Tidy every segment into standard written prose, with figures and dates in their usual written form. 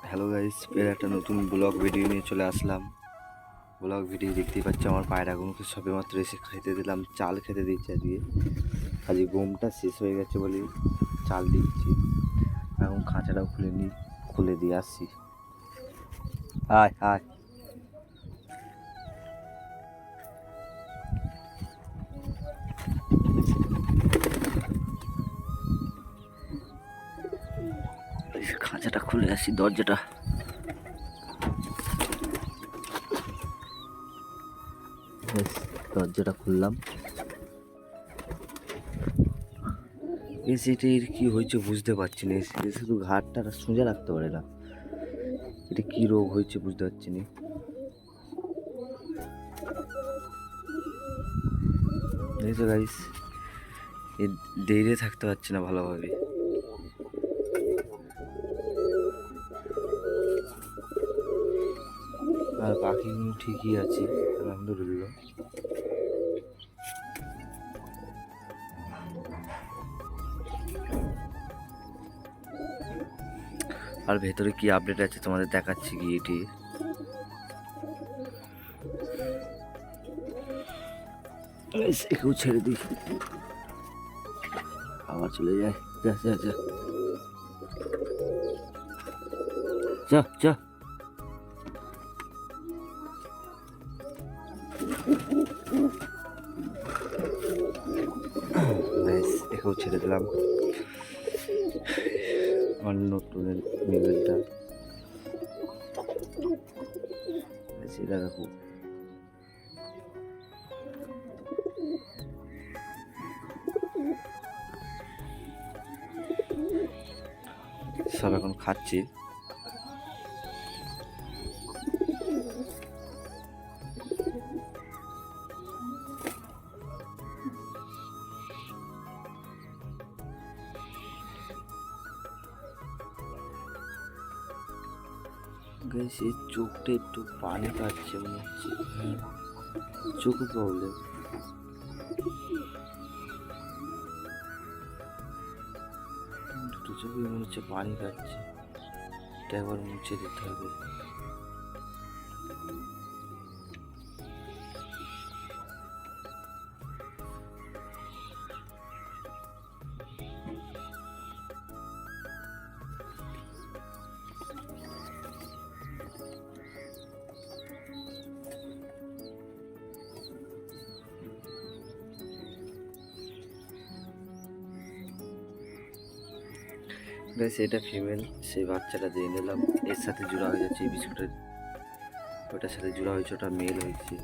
Hello guys, ফের একটা নতুন ব্লগ ভিডিও নিয়ে চলে আসলাম। ব্লগ ভিডিও দেখতেই পাচ্ছি আমার পায়রাগুলোকে সবেমাত্র এসে খেতে দিলাম, চাল খেতে দিচ্ছি। আজকে গমটা শেষ হয়ে গেছে বলে চাল দিচ্ছি। এখন খাঁচাটাও খুলে দিয়ে আসছি। আয় আয়, খাঁচাটা খুলে আসি, দরজাটা। দরজাটা খুললাম। এর কি হয়েছে বুঝতে পারছি না। শুধু ঘাটটা সোজা রাখতে পারে না। এটা কি রোগ হয়েছে বুঝতে পারছি না। দেখছো গাইস, দাঁড়িয়ে থাকতে পারছি না ভালোভাবে। আর পাখিগুলো ঠিকই আছে, আলহামদুলিল্লাহ। আর ভেতরে কি আপডেট আছে তোমাদের দেখাচ্ছি কি এটি। একেও ছেড়ে দিই, আবার চলে যায়। যা যা যা যা যা। ব্যাস, একেও ছেড়ে দিলাম। আমার নতুন মোবাইলটা এটা দেখো। সব এখন খাচ্ছি। গাইস, এই চোখটা একটু পানি পাচ্ছে মনে হচ্ছে, চোখে প্রবলেম। দুটো চোখে মনে হচ্ছে পানি পাচ্ছে, এটা একবার মুছে দিতে হবে। গাইস, এটা ফিমেল, সেই বাচ্চাটা দিয়ে নিলাম। এর সাথে জোড়া হয়ে যাচ্ছে এই বিস্কুটের, ওটার সাথে জোড়া হয়েছে, ওটা মেল হয়েছে।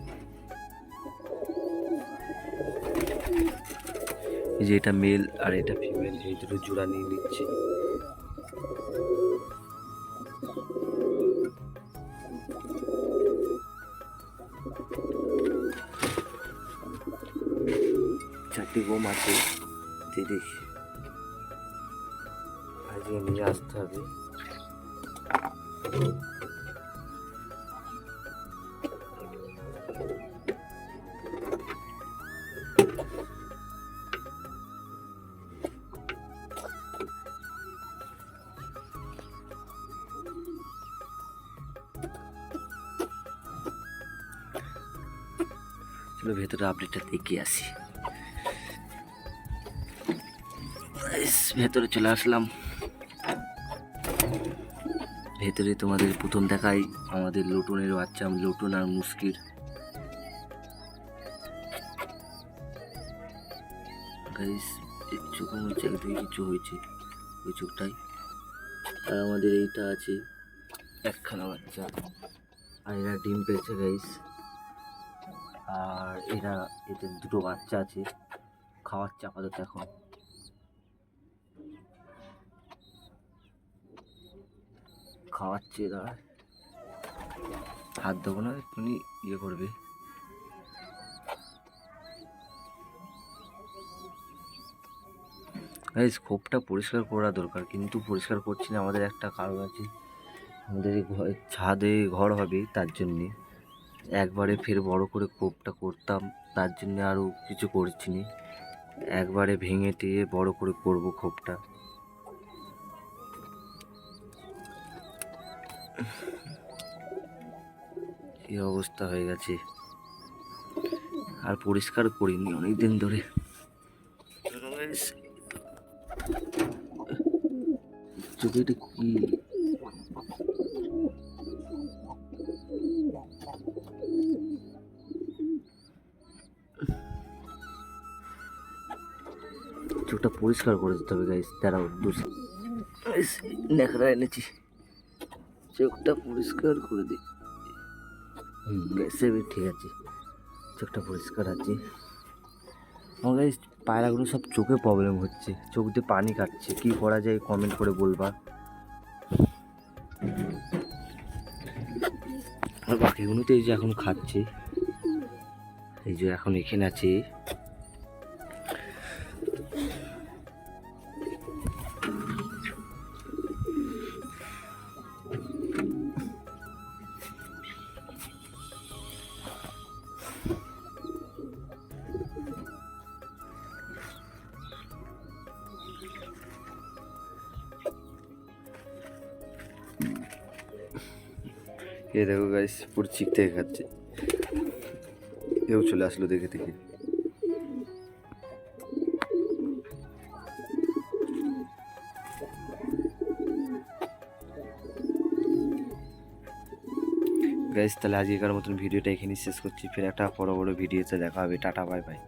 এই যে এটা মেল আর এটা ফিমেল, এই দুটো জোড়া নিয়ে নিচ্ছে। চারটি গম আছে, দেখি আজকে নিয়ে আসতে হবে। চলো ভেতরে আপডেটটা দেখে আসি। ভেতরে চলে আসলাম। ভেতরে তোমাদের প্রথম দেখাই আমাদের লুটনের বাচ্চা, লুটন আর মুস্কির। গাইস, এর চোখে মনে হচ্ছে একদিকে কিছু হয়েছে, ওই চোখটাই। আর আমাদের এইটা আছে একখানা বাচ্চা, আর এরা ডিম পেয়েছে গাইস। আর এদের দুটো বাচ্চা আছে, খাওয়াচ্ছে আপাতত। এখন খাওয়াচ্ছে এরা, হাত দেবো না, এক্ষুনি ইয়ে করবে। গাইস, খোপটা পরিষ্কার করা দরকার, কিন্তু পরিষ্কার করছি না। আমাদের একটা কারণ আছে, আমাদের ছাদে ঘর হবে, তার জন্যে একবারে ফের বড় করে খোপটা করতাম, তার জন্য আরও কিছু করছি না। একবারে ভেঙে টেয়ে বড় করে করব খোপটা। কি অবস্থা হয়ে গেছে, আর পরিষ্কার করিনি অনেকদিন ধরে। চোখে এটা কি, চোখটা পরিষ্কার করে দিতে হবে গাইস। দাঁড়াও নেকড়া এনেছি, চোখটা পরিষ্কার করে দিই। ঠিক আছে, চোখটা পরিষ্কার আছে। আমার গাইস পায়রাগুলো সব চোখে প্রবলেম হচ্ছে, চোখ দিয়ে পানি কাটছে, কি করা যায় কমেন্ট করে বলবা। আর বাকিগুলো তো এই যে এখন খাচ্ছে, এই যে এখন এখানে আছে। এ দেখো গাইস পুরো চিক থেকে খাচ্ছে, এও চলে আসলো দেখে দেখে। গাইস তাহলে আজকেকার মতন ভিডিওটা এখানেই শেষ করছি, ফের একটা বড় ভিডিওতে দেখা হবে। Tata, bye bye.